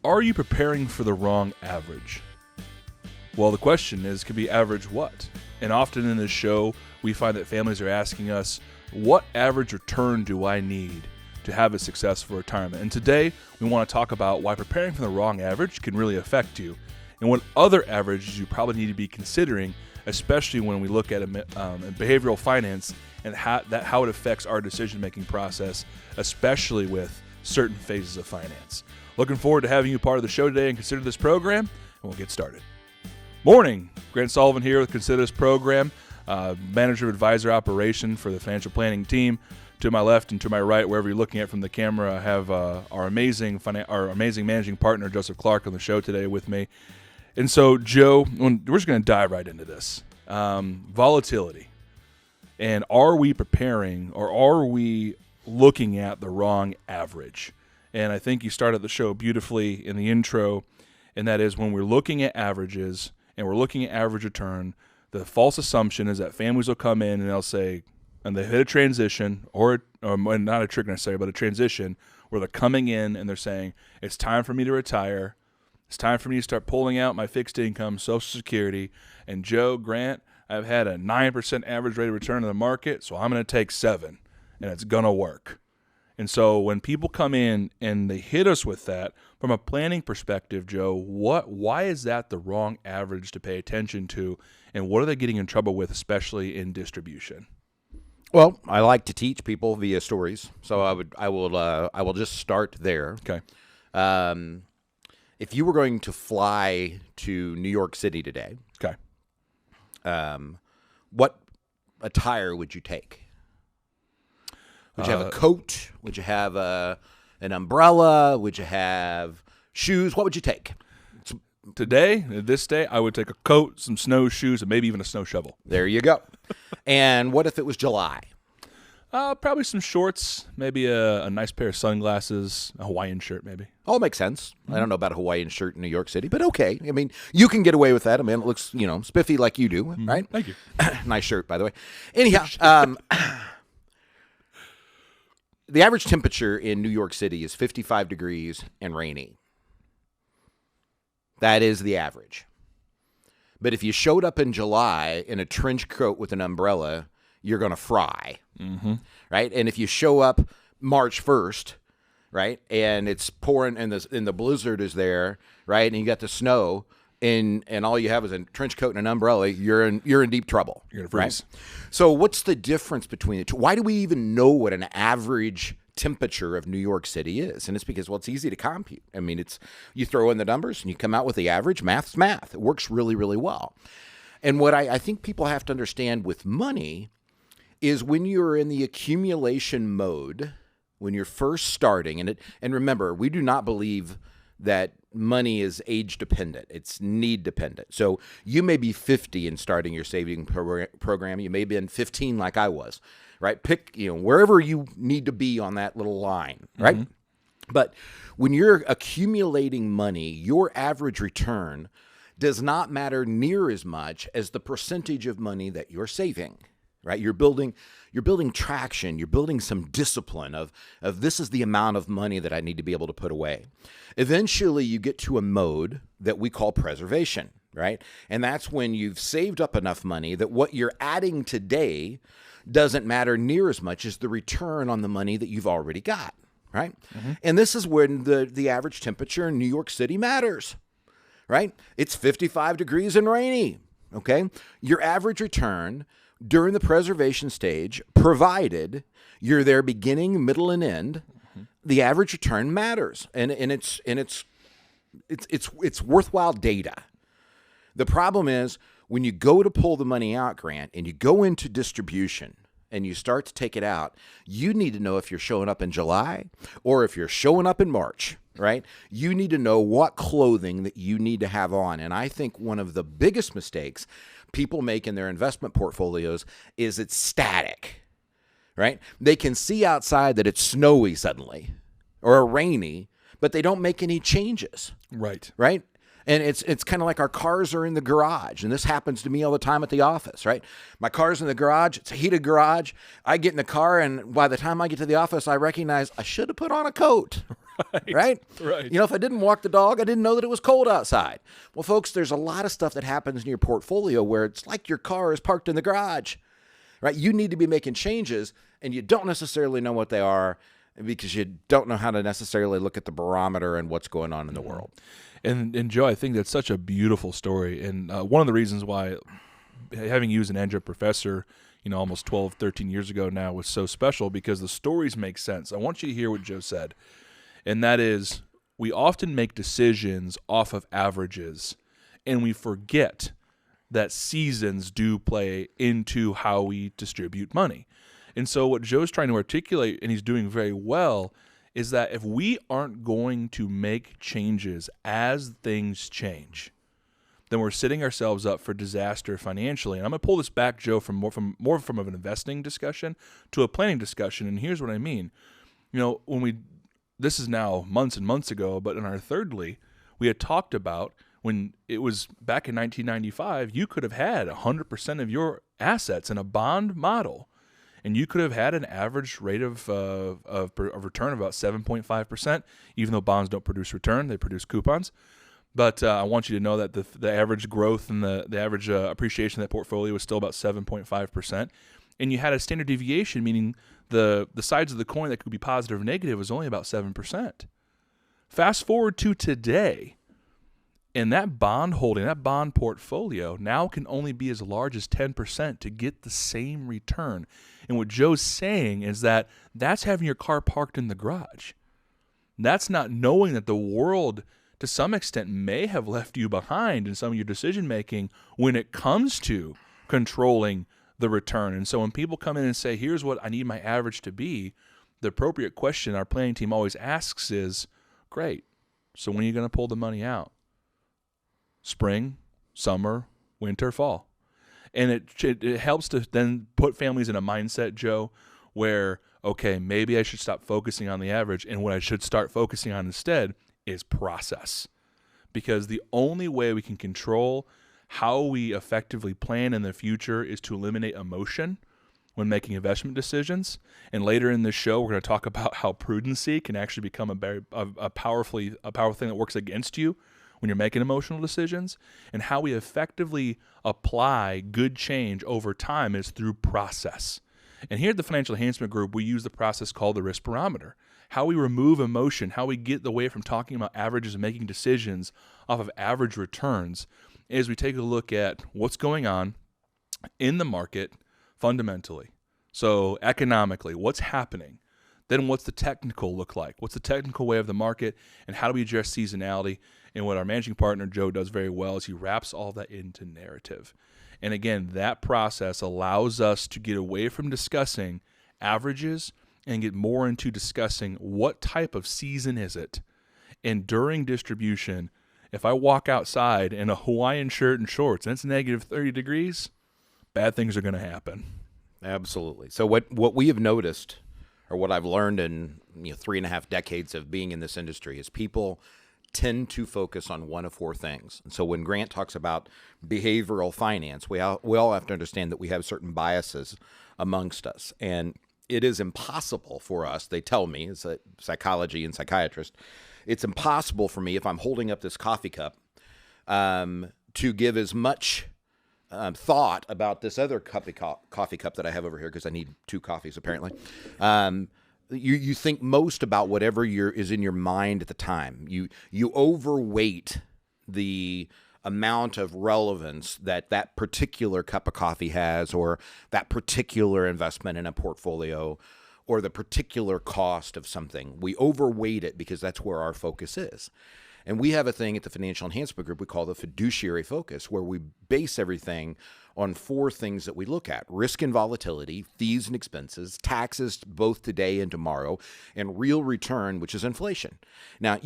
Are you preparing for the wrong average? Well, the question is, could be average what? And often in this show, we find that families are asking us, what average return do I need to have a successful retirement? And today, we want to talk about why preparing for the wrong average can really affect you, and what other averages you probably need to be considering, especially when we look at behavioral finance and how it affects our decision-making process, especially with certain phases of finance. Looking forward to having you part of the show today and consider this program, and we'll get started. Morning, Grant Soliven here with Consider This Program, Manager of Advisor Operation for the financial planning team. To my left and to my right, wherever you're looking at from the camera, I have our amazing managing partner, Joseph Clark, on the show today with me. And so, Joe, we're just going to dive right into this. Volatility. And are we preparing, or are we looking at the wrong average? And I think you started the show beautifully in the intro, and that is when we're looking at averages and we're looking at average return, the false assumption is that families will come in and they'll say, and they hit a transition, or not a trick necessarily, but a transition, where they're coming in and they're saying, it's time for me to retire. It's time for me to start pulling out my fixed income, Social Security. And Joe, Grant, I've had a 9% average rate of return in the market, so I'm going to take 7, and it's going to work. And so when people come in and they hit us with that, from a planning perspective, Joe, why is that the wrong average to pay attention to, and what are they getting in trouble with, especially in distribution? Well, I like to teach people via stories, so I will just start there. Okay. If you were going to fly to New York City today, Okay. What attire would you take? Would you have a coat? Would you have an umbrella? Would you have shoes? What would you take? This day, I would take a coat, some snowshoes, and maybe even a snow shovel. There you go. And what if it was July? Probably some shorts, maybe a nice pair of sunglasses, a Hawaiian shirt maybe. Oh, it makes sense. Mm-hmm. I don't know about a Hawaiian shirt in New York City, but okay. I mean, you can get away with that. I mean, it looks, spiffy like you do, Mm-hmm. right? Thank you. Nice shirt, by the way. Anyhow, the average temperature in New York City is 55 degrees and rainy. That is the average. But if you showed up in July in a trench coat with an umbrella, you're going to fry, mm-hmm. right? And if you show up March 1st, right, and it's pouring and the blizzard is there, right, and you got the snow, and all you have is a trench coat and an umbrella, you're in deep trouble. You're going to freeze. Right? So what's the difference between the two? Why do we even know what an average temperature of New York City is? And it's because, well, it's easy to compute. I mean, you throw in the numbers and you come out with the average. Math's math. It works really, really well. And what I think people have to understand with money is when you're in the accumulation mode, when you're first starting, and remember, we do not believe that money is age dependent. It's need dependent. So you may be 50 and starting your saving program. You may be in 15 like I was, right? Pick, wherever you need to be on that little line, right? Mm-hmm. But when you're accumulating money, your average return does not matter near as much as the percentage of money that you're saving, right? You're building traction. You're building some discipline of this is the amount of money that I need to be able to put away. Eventually, you get to a mode that we call preservation, right? And that's when you've saved up enough money that what you're adding today doesn't matter near as much as the return on the money that you've already got, right? Mm-hmm. And this is when the average temperature in New York City matters, right? It's 55 degrees and rainy, okay? Your average return during the preservation stage, provided you're there beginning, middle, and end, mm-hmm. the average return matters, and it's worthwhile data. The problem is when you go to pull the money out, Grant, and you go into distribution and you start to take it out, you need to know if you're showing up in July or if you're showing up in March, right? You need to know what clothing that you need to have on, and I think one of the biggest mistakes people make in their investment portfolios is it's static, right? They can see outside that it's snowy suddenly or rainy, but they don't make any changes. Right. Right? And it's kind of like our cars are in the garage, and this happens to me all the time at the office, right? My car's in the garage. It's a heated garage. I get in the car, and by the time I get to the office, I recognize I should have put on a coat, right? Right. If I didn't walk the dog, I didn't know that it was cold outside. Well, folks, there's a lot of stuff that happens in your portfolio where it's like your car is parked in the garage, right? You need to be making changes, and you don't necessarily know what they are because you don't know how to necessarily look at the barometer and what's going on in the world. And Joe, I think that's such a beautiful story. And one of the reasons why having you as an adjunct professor, almost 12, 13 years ago now was so special because the stories make sense. I want you to hear what Joe said. And that is, we often make decisions off of averages, and we forget that seasons do play into how we distribute money. And so what Joe's trying to articulate, and he's doing very well, is that if we aren't going to make changes as things change, then we're setting ourselves up for disaster financially. And I'm going to pull this back, Joe, from more from an investing discussion to a planning discussion. And here's what I mean. This is now months and months ago, but in our thirdly, we had talked about when it was back in 1995, you could have had 100% of your assets in a bond model, and you could have had an average rate of return of about 7.5%, even though bonds don't produce return, they produce coupons. But I want you to know that the average growth and the average appreciation of that portfolio was still about 7.5%. And you had a standard deviation, meaning the sides of the coin that could be positive or negative was only about 7%. Fast forward to today, and that bond holding, that bond portfolio now can only be as large as 10% to get the same return. And what Joe's saying is that that's having your car parked in the garage. That's not knowing that the world, to some extent, may have left you behind in some of your decision-making when it comes to controlling the return. And so when people come in and say, here's what I need my average to be, the appropriate question our planning team always asks is, great, so when are you going to pull the money out? Spring, summer, winter, fall. And it helps to then put families in a mindset, Joe, where, okay, maybe I should stop focusing on the average, and what I should start focusing on instead is process. Because the only way we can control how we effectively plan in the future is to eliminate emotion when making investment decisions. And later in this show, we're going to talk about how prudency can actually become a powerful thing that works against you when you're making emotional decisions, and how we effectively apply good change over time is through process. And here at the Financial Enhancement Group, we use the process called the risk barometer. How we remove emotion, how we get away from talking about averages and making decisions off of average returns, is we take a look at what's going on in the market fundamentally. So economically, what's happening? Then what's the technical look like? What's the technical way of the market? And how do we address seasonality? And what our managing partner, Joe, does very well is he wraps all that into narrative. And again, that process allows us to get away from discussing averages and get more into discussing what type of season is it. And during distribution, if I walk outside in a Hawaiian shirt and shorts and it's negative 30 degrees, bad things are going to happen. Absolutely. So what we have noticed, or what I've learned in 3.5 decades of being in this industry, is people tend to focus on one of four things. And so when Grant talks about behavioral finance, we all have to understand that we have certain biases amongst us. And it is impossible for us, they tell me, as a psychology and psychiatrist, it's impossible for me, if I'm holding up this coffee cup, to give as much thought about this other coffee cup that I have over here, because I need 2 coffees apparently. You think most about whatever is in your mind at the time. You overweight the amount of relevance that particular cup of coffee has, or that particular investment in a portfolio, or the particular cost of something. We overweight it because that's where our focus is. And we have a thing at the Financial Enhancement Group we call the Fiduciary Focus, where we base everything on 4 things that we look at: risk and volatility, fees and expenses, taxes both today and tomorrow, and real return, which is inflation. Now,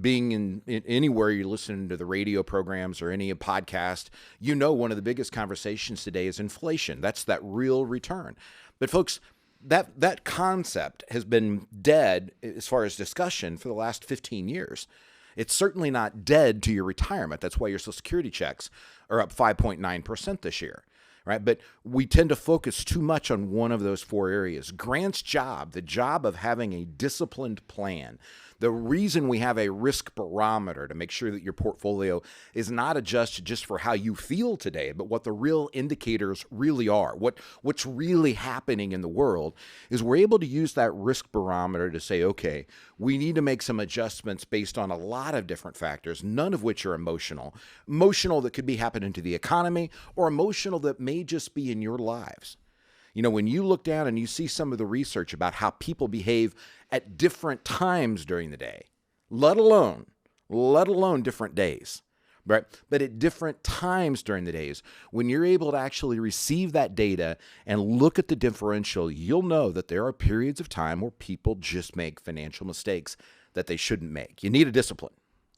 being in anywhere you're listening to the radio programs or any podcast, one of the biggest conversations today is inflation. That's that real return. But folks, that concept has been dead as far as discussion for the last 15 years. It's certainly not dead to your retirement. That's why your Social Security checks are up 5.9% this year, right? But we tend to focus too much on one of those four areas. Grant's job, the job of having a disciplined plan, the reason we have a risk barometer to make sure that your portfolio is not adjusted just for how you feel today, but what the real indicators really are, what's really happening in the world, is we're able to use that risk barometer to say, okay, we need to make some adjustments based on a lot of different factors, none of which are emotional that could be happening to the economy, or emotional that may just be in your lives. When you look down and you see some of the research about how people behave at different times during the day, let alone different days, right? But at different times during the days, when you're able to actually receive that data and look at the differential, you'll know that there are periods of time where people just make financial mistakes that they shouldn't make. You need a discipline.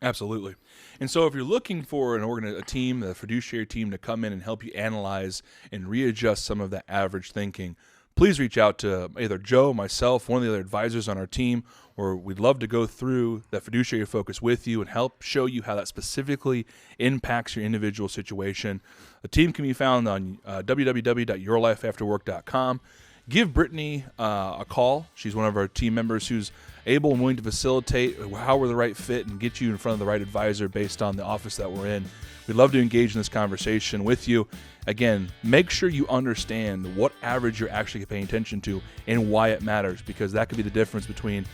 Absolutely. And so if you're looking for a team, the fiduciary team, to come in and help you analyze and readjust some of that average thinking, please reach out to either Joe, myself, one of the other advisors on our team, or we'd love to go through the Fiduciary Focus with you and help show you how that specifically impacts your individual situation. The team can be found on www.yourlifeafterwork.com. Give Brittany a call. She's one of our team members who's able and willing to facilitate how we're the right fit and get you in front of the right advisor based on the office that we're in. We'd love to engage in this conversation with you. Again, make sure you understand what average you're actually paying attention to and why it matters, because that could be the difference between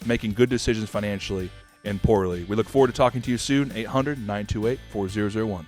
making good decisions financially and poorly. We look forward to talking to you soon. 800-928-4001.